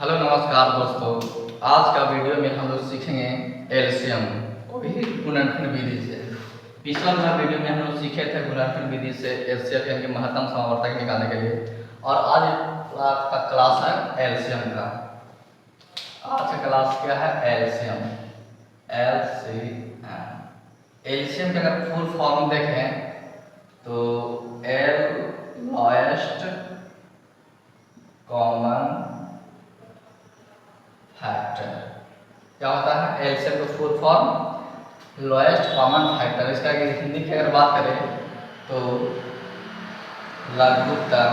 Hello नमस्कार दोस्तों। आज का वीडियो में हम लोग सीखेंगे एलसीएम, वो भी गुणनखंड विधि से। पिछला वीडियो में हम लोग सीखे थे गुणनखंड विधि से एलसीएम यानी कि महत्तम समावर्तक निकालने के लिए, और आज का क्लास है एलसीएम का। आज का क्लास क्या है? एलसीएम। एलसीएम का अगर फुल फॉर्म देखें तो एल लोएस्ट कॉमन फैक्टर क्या होता है? एलसीएम का full form lowest common factor. इसका हिंदी की अगर बात करें तो लघुत्तम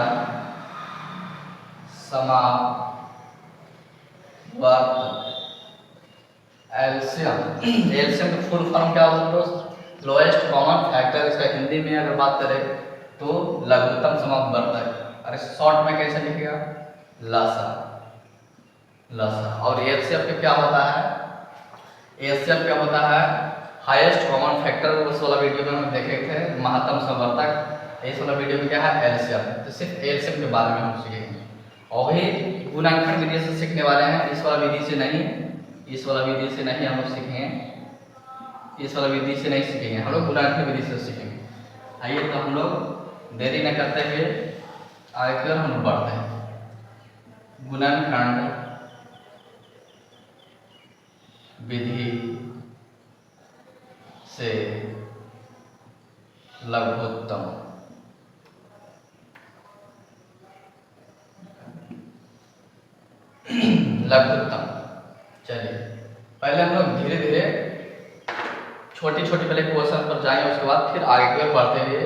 समावर्त एलसीएम। एलसीएम का फुल फॉर्म क्या होता है दोस्त? Lowest common factor. इसका हिंदी में अगर बात करें तो लघुत्तम समावर्तक। अरे शॉर्ट में कैसे लिखेगा? लसा। और एचसीएफ का क्या होता है? एचसीएफ क्या होता है? Highest common factor. उस वाला वीडियो में हम देखे थे महत्तम समावर्तक। इस वाला वीडियो में क्या है? एलसीएम। तो सिर्फ एलसीएम के बारे में हम सीखेंगे, और भी गुणनखंड विधि से सीखने वाले हैं। इस वाला विधि से नहीं हम लोग सीखेंगे। इस वाला विधि से नहीं सीखेंगे हम लोग, गुणनखंड विधि से सीखेंगे। आइए तो हम लोग देरी न करते हुए आगे हम लोग बढ़ते हैं। गुणनखंड विधि से लघुत्तम चलिए पहले हम लोग धीरे धीरे छोटी छोटी पहले क्वेश्चन पर जाएंगे, उसके बाद फिर आगे की ओर बढ़ते हुए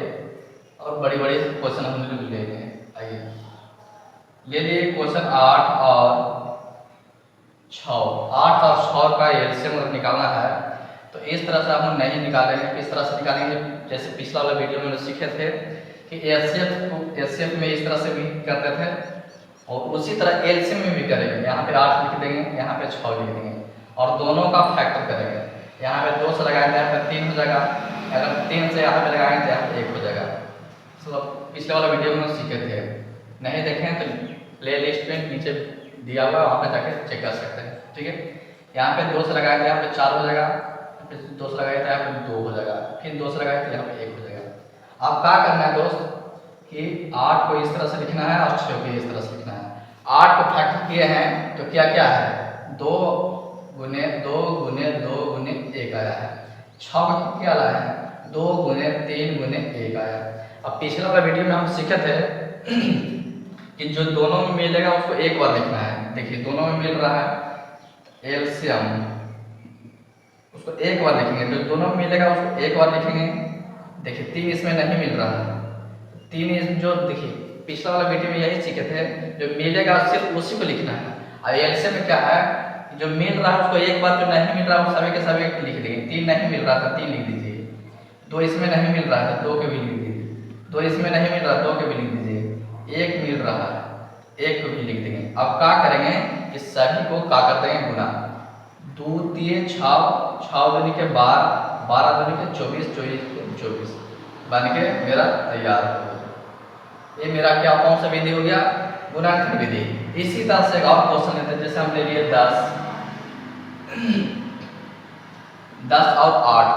और बड़ी बड़ी क्वेश्चन हम लोग लेंगे। आइए ले लिए क्वेश्चन 8 और 6 का एलसीएम निकालना है तो इस तरह से हम नहीं निकालेंगे। किस तरह से निकालेंगे? जैसे पिछला वाला वीडियो में सीखे थे कि एचसीएफ में इस तरह से भी करते थे, और उसी तरह एलसीएम में भी करेंगे। यहाँ पे 8 लिख देंगे, यहाँ पे 6 लिख देंगे, और दोनों का फैक्टर करेंगे। यहाँ पे 2 से लगाएंगे, यहाँ पे 3 हो जाएगा। अगर 3 से यहाँ पे लगाएंगे तो यहाँ पे 1 हो जाएगा। पिछले वाला वीडियो में सीखे थे, नहीं देखें तो प्ले लिस्ट में नीचे दिया हुआ, वहाँ पे जाके चेक कर सकते हैं। ठीक है, यहाँ पे 2 से लगाए तो यहाँ पे 4 हो जाएगा, फिर 2 से लगाए तो यहाँ पे 2 हो जाएगा, फिर 2 से लगाए तो यहाँ पे 1 हो जाएगा। अब क्या करना है दोस्त कि 8 को इस तरह से लिखना है और 6 को इस तरह से लिखना है। 8 को फैक्टर किए हैं तो क्या क्या है? 2 गुने 2 गुने 2 गुने 1 आया है। 6 को क्या लाया है? 2 गुने 3 गुने 1 आया है। अब पिछले वाला वीडियो में हम सीखे थे कि जो दोनों में मिलेगा उसको एक बार लिखना है। देखिए दोनों में मिल रहा है एलसीएम, उसको एक बार लिखेंगे। जो दोनों में मिलेगा उसको एक बार लिखेंगे। देखिए 3 इसमें नहीं मिल रहा है, 3 जो देखिए पिछला वाला वीडियो में यही सीखे थे, जो मिलेगा सिर्फ उसी को लिखना है। और एलसीएम में क्या है? जो मिल रहा है उसको एक बार, जो नहीं मिल रहा है वो सभी के सभी लिख देंगे। 3 नहीं मिल रहा था 3 लिख दीजिए, 2 इसमें नहीं मिल रहा था 2 के भी लिख दीजिए, 2 इसमें नहीं मिल रहा 2 के भी लिख दीजिए, 1 मिल रहा है 1 को भी लिख देंगे। अब क्या करेंगे कि सभी को क्या कर देंगे? गुना। 2 3 6 दूनी के 12, 12 दूनी के 24, 24 बन के मेरा तैयार हो गया। ये मेरा क्या कौन सा विधि हो गया? गुणनखंड विधि। इसी तरह से एक और क्वेश्चन लेते हैं, जैसे हम ले लिए 10 और 8।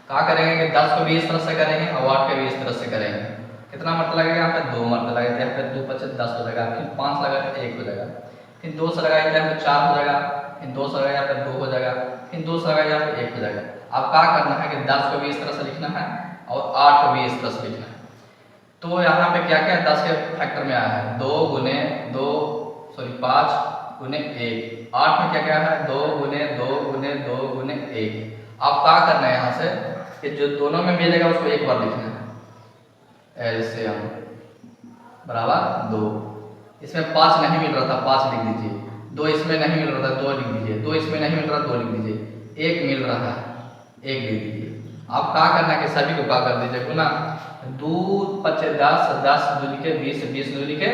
क्या करेंगे कि 10 को भी इस तरह से करेंगे और 8 को भी इस तरह से करेंगे। कितना मरतबा लगेगा? यहाँ पे 2 मरतबा लगेगा, यहाँ पे 2 5 10 हो जाएगा, फिर 5 लगा तो 1 हो जाएगा, फिर 2 से लगाएंगे यहाँ पे 4 हो जाएगा, फिर 2 से लगाएंगे यहाँ पे 2 हो जाएगा, फिर 2 से लगाएंगे यहाँ पे 1 हो जाएगा। अब क्या करना है कि 10 को भी इस तरह से लिखना है और 8 को भी इस तरह से लिखना है। तो यहाँ पे क्या क्या है? 10 के फैक्टर में आया है 5 गुने 1। 8 में क्या क्या है? 2 गुने 2 गुने 2 गुने 1। अब क्या करना है यहाँ से कि जो दोनों में मिलेगा उसको एक बार लिखना है। एलसीएम बराबर 2। इसमें 5 नहीं मिल रहा था 5 लिख दीजिए, 2 इसमें नहीं मिल रहा था 2 लिख दीजिए, 2 इसमें नहीं मिल रहा 2 लिख दीजिए, 1 मिल रहा है 1 लिख दीजिए। अब क्या करना है कि सभी को क्या कर दीजिए? गुना। 2 5 10, 10 दूनी के 20, 20 दूनी के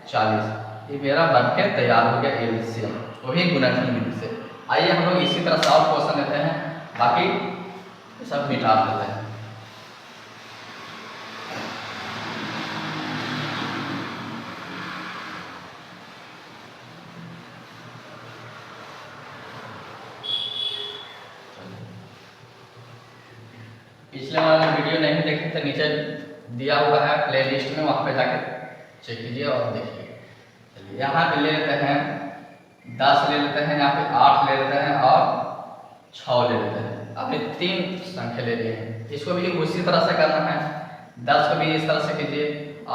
40। ये मेरा बन के तैयार हो गया एलसीएम, वही गुणनखंड विधि से। आइए हम लोग इसी तरह से और क्वेश्चन लेते हैं, बाकी सब मिटा देते हैं। तो नीचे दिया हुआ है प्ले लिस्ट में, वहाँ पे जाके चेक कीजिए और देखिए। चलिए यहाँ पे ले लेते हैं 10 ले लेते हैं, यहाँ पे 8 ले लेते हैं और 6 ले लेते हैं। आपने 3 संख्या ले लिए हैं, इसको भी उसी तरह से करना है। 10 को भी इस तरह से कीजिए,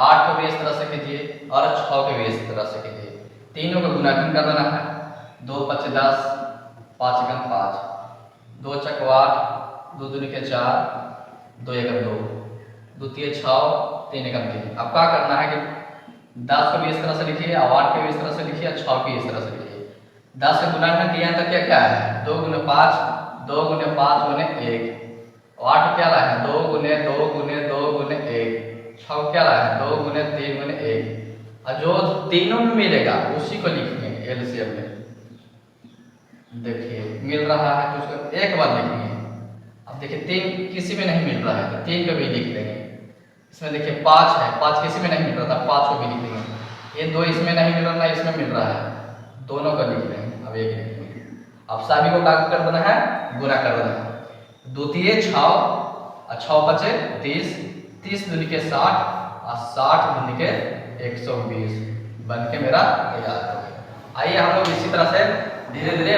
8 को भी इस तरह से कीजिए और 6 को भी इस तरह से कीजिए। तीनों को गुणाकार कर देना है। 2 × 5 = 10, 5 × 5, 2 × 4 8, 2 × 2 = 4, 2 × 1 = 2, 2 × 3 = 6, 3 × 1 = 3। अब क्या करना है कि 10 को भी इस तरह से लिखिए और 8 को भी इस तरह से लिखिए और 6 को भी इस तरह से लिखिए। 10 से गुणाकार किया तो क्या क्या है? 2 × 5, 2 × 5 = 1। 8 क्या रहा है? 2 × 2 × 2 × 1। 6 क्या रहा है? 2 × 3 × 1। और जो तीनों में मिलेगा उसी को लिखेंगे एलसीएम में। देखिए मिल रहा है तो उसको एक बार लिखेंगे। अब देखिए 3 किसी में नहीं मिल रहा है तो 3 को भी लिख देंगे। इसमें देखिए 5 है, 5 किसी में नहीं मिल रहा था, 5 को भी लिख देंगे। ये 2 इसमें नहीं मिल रहा, ना इसमें मिल रहा है, दोनों को लिख देंगे। अब एक लिखेंगे। अब सभी को क्या कर देना है? गुणा कर देना है। 2 × 3 = 6 और 6 × 5 = 30, 30 × 2 = 60 और 60 × 2 = 120 बन के मेरा तैयार हो गया। आइए हम लोग इसी तरह से धीरे धीरे